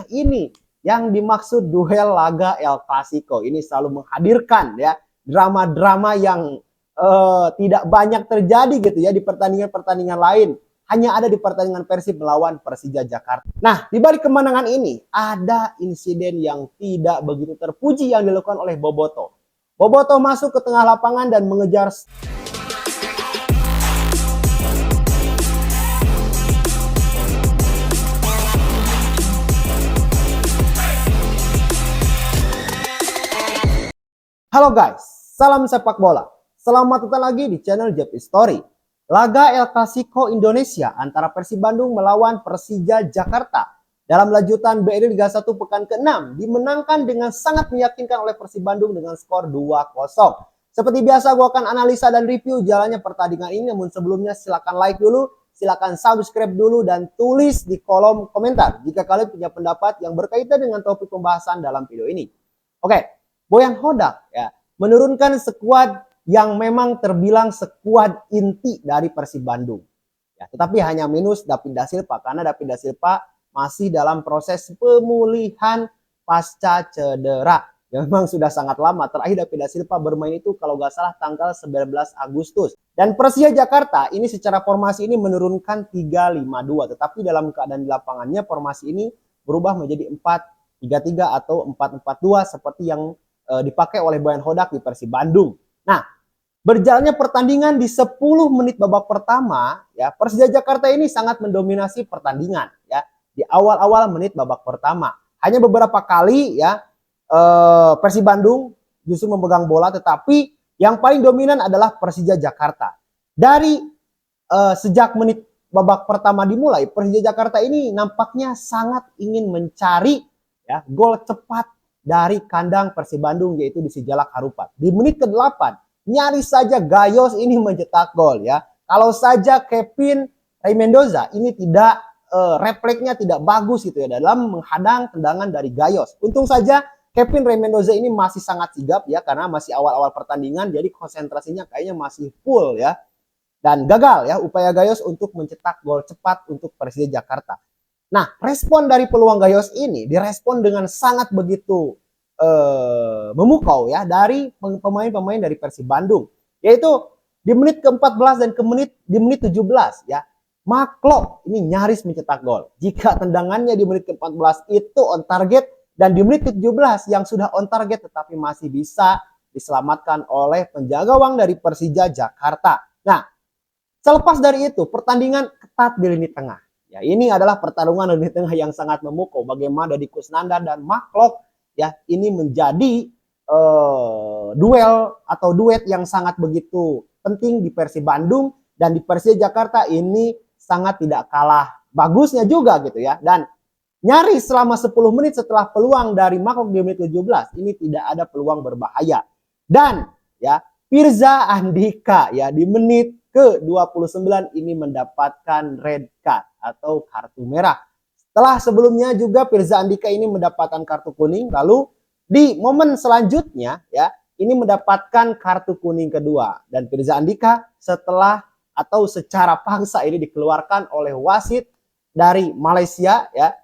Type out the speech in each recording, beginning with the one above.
ini yang dimaksud duel laga El Clasico. Ini selalu menghadirkan ya drama-drama yang tidak banyak terjadi gitu ya di pertandingan-pertandingan lain. Hanya ada di pertandingan Persib melawan Persija Jakarta. Nah, di balik kemenangan ini ada insiden yang tidak begitu terpuji yang dilakukan oleh Boboto. Boboto masuk ke tengah lapangan dan mengejar Halo guys, salam sepak bola. Selamat datang lagi di channel JP Story. Laga El Clasico Indonesia antara Persib Bandung melawan Persija Jakarta dalam lanjutan BRI Liga 1 pekan ke-6 dimenangkan dengan sangat meyakinkan oleh Persib Bandung dengan skor 2-0. Seperti biasa gue akan analisa dan review jalannya pertandingan ini, namun sebelumnya silakan like dulu, silakan subscribe dulu dan tulis di kolom komentar jika kalian punya pendapat yang berkaitan dengan topik pembahasan dalam video ini. Oke. Boyan Hodak ya menurunkan skuad yang memang terbilang skuad inti dari Persib Bandung. Ya, tetapi hanya minus David Da Silva karena David Da Silva masih dalam proses pemulihan pasca cedera. Yang memang sudah sangat lama. Terakhir David Da Silva bermain itu kalau nggak salah tanggal 19 Agustus. Dan Persija Jakarta ini secara formasi ini menurunkan 3-5-2. Tetapi dalam keadaan di lapangannya formasi ini berubah menjadi 4-3-3 atau 4-4-2 seperti yang dipakai oleh Boyan Hodak di Persib Bandung. Nah, berjalannya pertandingan di 10 menit babak pertama, ya Persija Jakarta ini sangat mendominasi pertandingan, ya di awal-awal menit babak pertama. Hanya beberapa kali, ya Persib Bandung justru memegang bola, tetapi yang paling dominan adalah Persija Jakarta. Dari sejak menit babak pertama dimulai, Persija Jakarta ini nampaknya sangat ingin mencari ya gol cepat dari kandang Persib Bandung, yaitu di Sijalak Harupat. Di menit ke-8 nyaris saja Gayos ini mencetak gol ya. Kalau saja Kevin Mendoza ini tidak refleksnya tidak bagus gitu ya dalam menghadang tendangan dari Gayos. Untung saja Kevin Mendoza ini masih sangat sigap ya karena masih awal-awal pertandingan, jadi konsentrasinya kayaknya masih full ya. Dan gagal ya upaya Gayos untuk mencetak gol cepat untuk Persija Jakarta. Nah, respon dari peluang Gayos ini direspon dengan sangat begitu memukau ya dari pemain-pemain dari Persib Bandung. Yaitu di menit ke-14 dan di menit 17 ya. Maklok ini nyaris mencetak gol. Jika tendangannya di menit ke-14 itu on target dan di menit ke-17 yang sudah on target tetapi masih bisa diselamatkan oleh penjaga gawang dari Persija Jakarta. Nah, selepas dari itu pertandingan ketat di lini tengah. Ya, ini adalah pertarungan di tengah yang sangat memukau. Bagaimana Deddy Kusnandar dan Maklok ya ini menjadi duel atau duet yang sangat begitu penting di Persib Bandung, dan di Persija Jakarta ini sangat tidak kalah bagusnya juga gitu ya. Dan nyaris selama 10 menit setelah peluang dari Maklok di menit 17 ini tidak ada peluang berbahaya. Dan ya Firza Andika ya di menit ke-29 ini mendapatkan red card atau kartu merah. Setelah sebelumnya juga Firza Andika ini mendapatkan kartu kuning, lalu di momen selanjutnya ya ini mendapatkan kartu kuning kedua, dan Firza Andika setelah atau secara paksa ini dikeluarkan oleh wasit dari Malaysia ya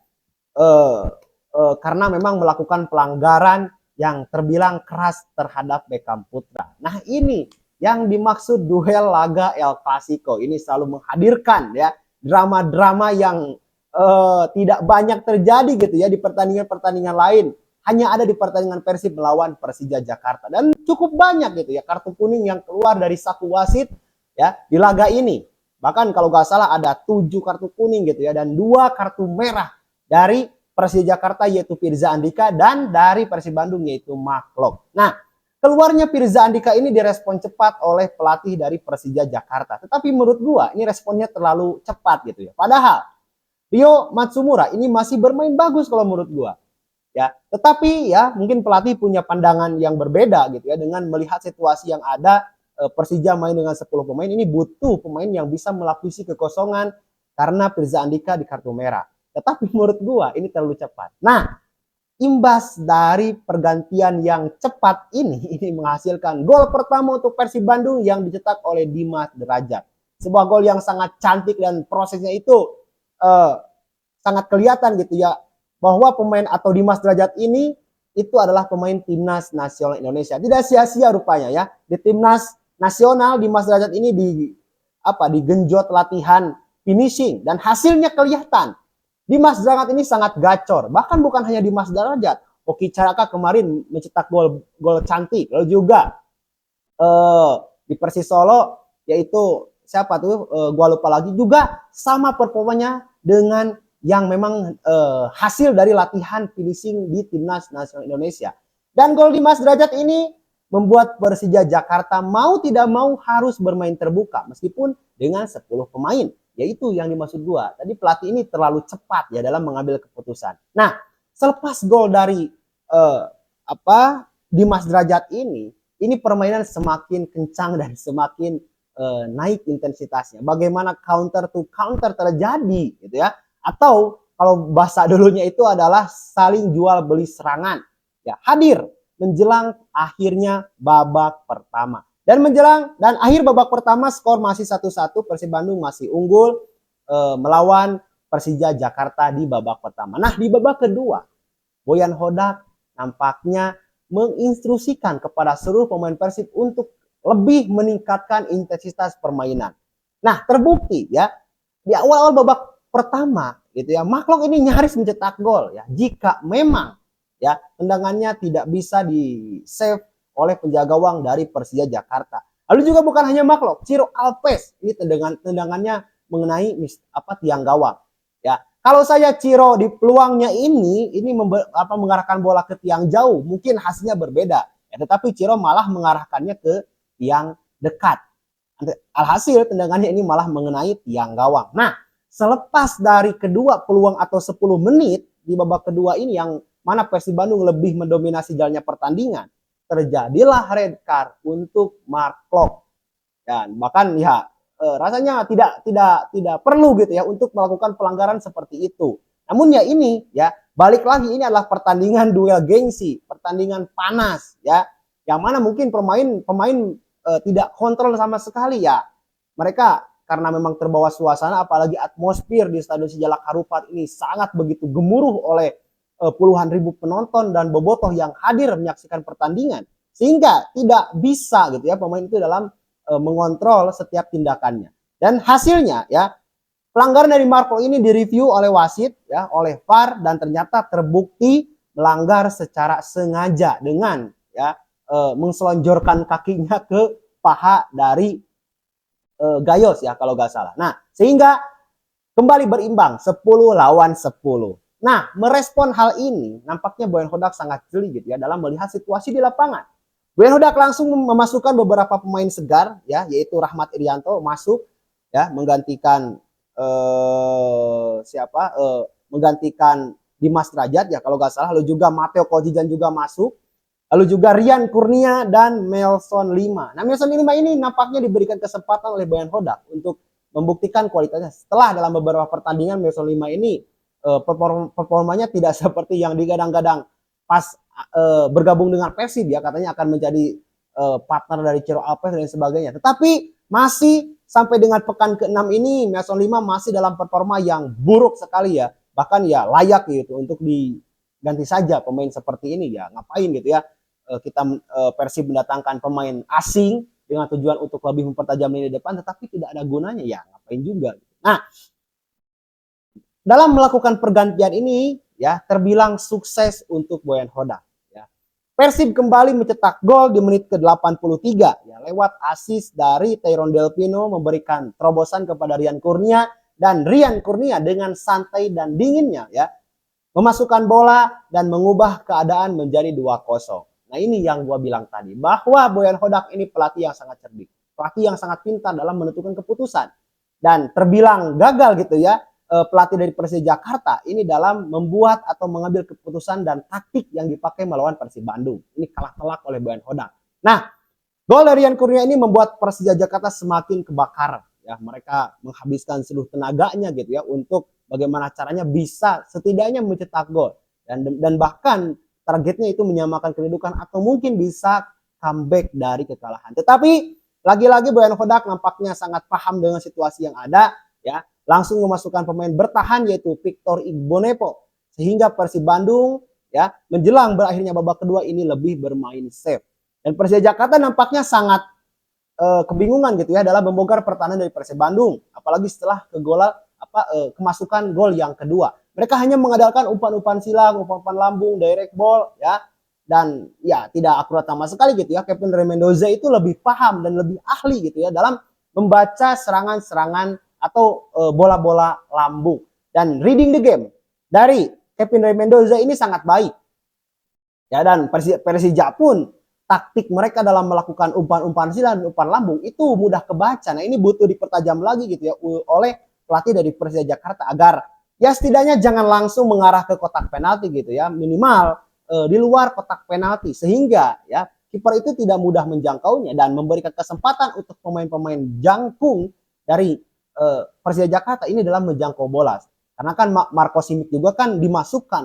karena memang melakukan pelanggaran yang terbilang keras terhadap Beckham Putra. Nah, ini yang dimaksud duel laga El Clasico. Ini selalu menghadirkan ya drama-drama yang tidak banyak terjadi gitu ya di pertandingan-pertandingan lain. Hanya ada di pertandingan Persib melawan Persija Jakarta, dan cukup banyak gitu ya kartu kuning yang keluar dari saku wasit ya di laga ini. Bahkan kalau nggak salah ada 7 kartu kuning gitu ya, dan 2 kartu merah dari Persija Jakarta yaitu Firza Andika, dan dari Persib Bandung yaitu Maklok. Nah, keluarnya Firza Andika ini direspon cepat oleh pelatih dari Persija Jakarta. Tetapi menurut gua ini responnya terlalu cepat gitu ya. Padahal Rio Matsumura ini masih bermain bagus kalau menurut gua. Ya, tetapi ya mungkin pelatih punya pandangan yang berbeda gitu ya dengan melihat situasi yang ada. Persija main dengan 10 pemain, ini butuh pemain yang bisa melapisi kekosongan karena Firza Andika di kartu merah. Tetapi menurut gua ini terlalu cepat. Nah, imbas dari pergantian yang cepat ini menghasilkan gol pertama untuk Persib Bandung yang dicetak oleh Dimas Derajat. Sebuah gol yang sangat cantik dan prosesnya itu sangat kelihatan gitu ya. bahwa pemain atau Dimas Derajat ini itu adalah pemain timnas nasional Indonesia. Tidak sia-sia rupanya ya. Di timnas nasional Dimas Derajat ini digenjot latihan finishing dan hasilnya kelihatan. Dimas Derajat ini sangat gacor. Bahkan bukan hanya Dimas Derajat, Oki Caraka kemarin mencetak gol cantik. Lalu juga di Persis Solo yaitu siapa tuh gua lupa lagi, juga sama performanya dengan yang memang hasil dari latihan finishing di timnas nasional Indonesia. Dan gol Dimas Derajat ini membuat Persija Jakarta mau tidak mau harus bermain terbuka meskipun dengan 10 pemain. Yaitu yang dimaksud gua. Tadi pelatih ini terlalu cepat ya dalam mengambil keputusan. Nah, selepas gol dari Dimas Derajat ini permainan semakin kencang dan semakin naik intensitasnya. Bagaimana counter to counter terjadi gitu ya. Atau kalau bahasa dulunya itu adalah saling jual beli serangan. Ya, hadir menjelang akhirnya babak pertama. Dan akhir babak pertama skor masih 1-1, Persib Bandung masih unggul melawan Persija Jakarta di babak pertama. Nah, di babak kedua, Boyan Hodak nampaknya menginstruksikan kepada seluruh pemain Persib untuk lebih meningkatkan intensitas permainan. Nah, terbukti ya di awal-awal babak pertama gitu ya, Marklock ini nyaris mencetak gol ya. Jika memang ya tendangannya tidak bisa di-save oleh penjaga gawang dari Persija Jakarta. Lalu juga bukan hanya Marklock, Ciro Alves ini tendangannya mengenai tiang gawang. Ya, kalau saya Ciro di peluangnya ini mengarahkan bola ke tiang jauh, mungkin hasilnya berbeda. Ya, tetapi Ciro malah mengarahkannya ke tiang dekat. Alhasil tendangannya ini malah mengenai tiang gawang. Nah, selepas dari kedua peluang atau 10 menit di babak kedua ini yang mana Persib Bandung lebih mendominasi jalannya pertandingan, terjadilah red card untuk Marklock. Dan bahkan ya rasanya tidak perlu gitu ya untuk melakukan pelanggaran seperti itu. Namun ya ini ya balik lagi, ini adalah pertandingan duel gengsi, pertandingan panas ya, yang mana mungkin pemain tidak kontrol sama sekali ya. Mereka karena memang terbawa suasana, apalagi atmosfer di Stadion Sijalak Harupat ini sangat begitu gemuruh oleh puluhan ribu penonton dan bobotoh yang hadir menyaksikan pertandingan, sehingga tidak bisa gitu ya pemain itu dalam mengontrol setiap tindakannya. Dan hasilnya ya pelanggaran dari Marklock ini direview oleh wasit ya, oleh VAR, dan ternyata terbukti melanggar secara sengaja dengan ya mengselonjorkan kakinya ke paha dari Gayos ya kalau nggak salah. Nah, sehingga kembali berimbang 10-10. Nah, merespon hal ini nampaknya Boyan Hodak sangat jeli gitu ya dalam melihat situasi di lapangan. Boyan Hodak langsung memasukkan beberapa pemain segar ya, yaitu Rahmat Irianto masuk ya menggantikan menggantikan Dimas Derajat ya kalau nggak salah. Lalu juga Matteo Kojijan juga masuk. Lalu juga Rian Kurnia dan Melson Lima. Nah, Melson Lima ini nampaknya diberikan kesempatan oleh Boyan Hodak untuk membuktikan kualitasnya. Setelah dalam beberapa pertandingan Melson Lima ini performanya tidak seperti yang digadang-gadang pas bergabung dengan Persib ya, katanya akan menjadi partner dari Ciro Alves dan sebagainya. Tetapi masih sampai dengan pekan ke-6 ini Melson Lima masih dalam performa yang buruk sekali ya. Bahkan ya layak gitu untuk diganti saja pemain seperti ini ya. Ngapain gitu ya kita Persib mendatangkan pemain asing dengan tujuan untuk lebih mempertajam lini depan, tetapi tidak ada gunanya ya, ngapain juga. Nah, dalam melakukan pergantian ini ya terbilang sukses untuk Boyan Hodak ya. Persib kembali mencetak gol di menit ke-83 ya lewat assist dari Tyrone Delpino memberikan terobosan kepada Rian Kurnia, dan Rian Kurnia dengan santai dan dinginnya ya memasukkan bola dan mengubah keadaan menjadi 2-0. Nah, ini yang gua bilang tadi bahwa Boyan Hodak ini pelatih yang sangat cerdik, pelatih yang sangat pintar dalam menentukan keputusan, dan terbilang gagal gitu ya pelatih dari Persija Jakarta ini dalam membuat atau mengambil keputusan dan taktik yang dipakai melawan Persib Bandung. Ini kalah telak oleh Boyan Hodak. Nah, gol dari Rian Kurnia ini membuat Persija Jakarta semakin kebakaran. Ya, mereka menghabiskan seluruh tenaganya gitu ya untuk bagaimana caranya bisa setidaknya mencetak gol, dan bahkan targetnya itu menyamakan kedudukan atau mungkin bisa comeback dari kekalahan. Tetapi lagi-lagi Boyan Hodak nampaknya sangat paham dengan situasi yang ada ya. Langsung memasukkan pemain bertahan yaitu Victor Igbonepo sehingga Persib Bandung ya menjelang berakhirnya babak kedua ini lebih bermain safe. Dan Persija Jakarta nampaknya sangat kebingungan gitu ya dalam membongkar pertahanan dari Persib Bandung, apalagi setelah kemasukan gol yang kedua. Mereka hanya mengandalkan umpan-umpan silang, umpan-umpan lambung, direct ball ya, dan ya tidak akurat sama sekali gitu ya. Kevin Mendoza itu lebih paham dan lebih ahli gitu ya dalam membaca serangan-serangan atau bola-bola lambung, dan reading the game dari Kevin Mendoza ini sangat baik ya. Dan Persija pun taktik mereka dalam melakukan umpan-umpan silang dan umpan lambung itu mudah kebaca. Nah, ini butuh dipertajam lagi gitu ya oleh pelatih dari Persija Jakarta agar ya setidaknya jangan langsung mengarah ke kotak penalti gitu ya, minimal di luar kotak penalti, sehingga ya kiper itu tidak mudah menjangkaunya dan memberikan kesempatan untuk pemain-pemain jangkung dari Persija Jakarta ini dalam menjangkau bola. Karena kan Marco Simic juga kan dimasukkan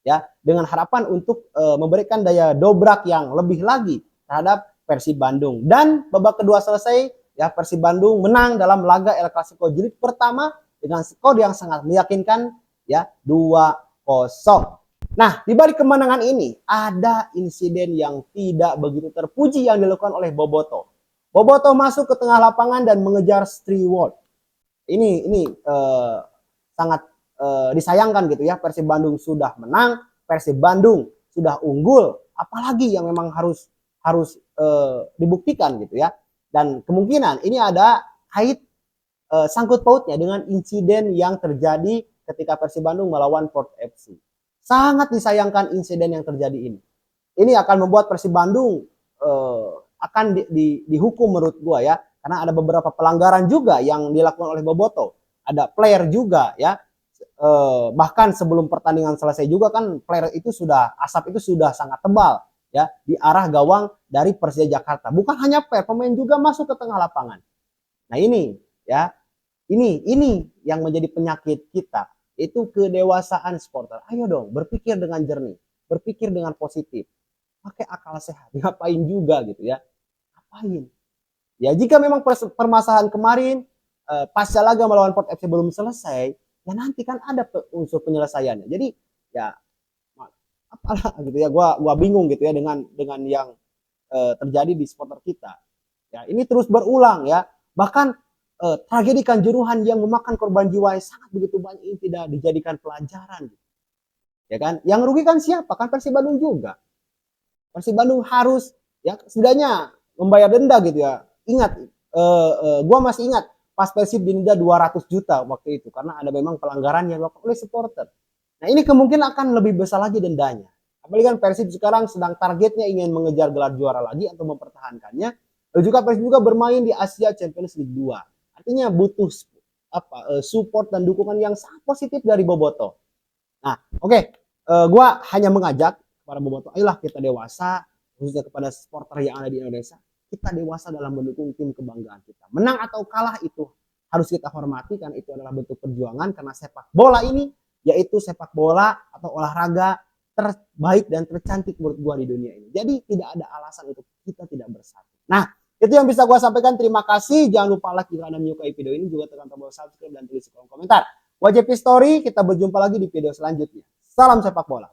ya dengan harapan untuk memberikan daya dobrak yang lebih lagi terhadap Persib Bandung. Dan babak kedua selesai ya, Persib Bandung menang dalam laga El Clasico jilid pertama dengan skor yang sangat meyakinkan ya, 2-0. Nah, di balik kemenangan ini ada insiden yang tidak begitu terpuji yang dilakukan oleh Boboto. Boboto masuk ke tengah lapangan dan mengejar Stewart. Ini sangat disayangkan gitu ya. Persib Bandung sudah menang, Persib Bandung sudah unggul, apalagi yang memang harus dibuktikan gitu ya. Dan kemungkinan ini ada kait sangkut pautnya dengan insiden yang terjadi ketika Persib Bandung melawan Port FC. Sangat disayangkan insiden yang terjadi ini. Ini akan membuat Persib Bandung akan dihukum menurut gua ya, karena ada beberapa pelanggaran juga yang dilakukan oleh Boboto. Ada player juga ya. Bahkan sebelum pertandingan selesai juga kan player itu asap itu sudah sangat tebal ya di arah gawang dari Persija Jakarta. Bukan hanya player, pemain juga masuk ke tengah lapangan. Nah, ini ya, ini yang menjadi penyakit kita, itu kedewasaan supporter. Ayo dong, berpikir dengan jernih, berpikir dengan positif, pakai akal sehat. Ngapain juga gitu ya? Ngapain? Ya jika memang permasalahan kemarin pasca laga melawan Port FC belum selesai, ya nanti kan ada unsur penyelesaiannya. Jadi ya apalah gitu ya, gua bingung gitu ya dengan yang terjadi di supporter kita. Ya ini terus berulang ya. Bahkan tragedi Kanjuruhan yang memakan korban jiwa yang sangat begitu banyak ini tidak dijadikan pelajaran. Ya kan? Yang rugi kan siapa? Kan Persib Bandung juga. Persib Bandung harus ya setidaknya membayar denda gitu ya. Ingat, gua masih ingat pas Persib denda 200 juta waktu itu karena ada memang pelanggaran yang dilakukan oleh supporter. Nah, ini kemungkinan akan lebih besar lagi dendanya. Apalagi kan Persib sekarang sedang targetnya ingin mengejar gelar juara lagi atau mempertahankannya. Dan juga Persib juga bermain di Asia Champions League 2. Artinya butuh support dan dukungan yang sangat positif dari Boboto. Nah, oke, gua hanya mengajak para Boboto, ayolah kita dewasa, khususnya kepada supporter yang ada di Indonesia. Kita dewasa dalam mendukung tim kebanggaan kita. Menang atau kalah itu harus kita hormati, karena itu adalah bentuk perjuangan. Karena sepak bola ini yaitu sepak bola atau olahraga terbaik dan tercantik menurut gua di dunia ini. Jadi tidak ada alasan untuk kita tidak bersatu. Nah, itu yang bisa gua sampaikan. Terima kasih. Jangan lupa like jika Anda menyukai video ini, juga tekan tombol subscribe dan tulis kolom komentar. Gua JP Story, kita berjumpa lagi di video selanjutnya. Salam sepak bola.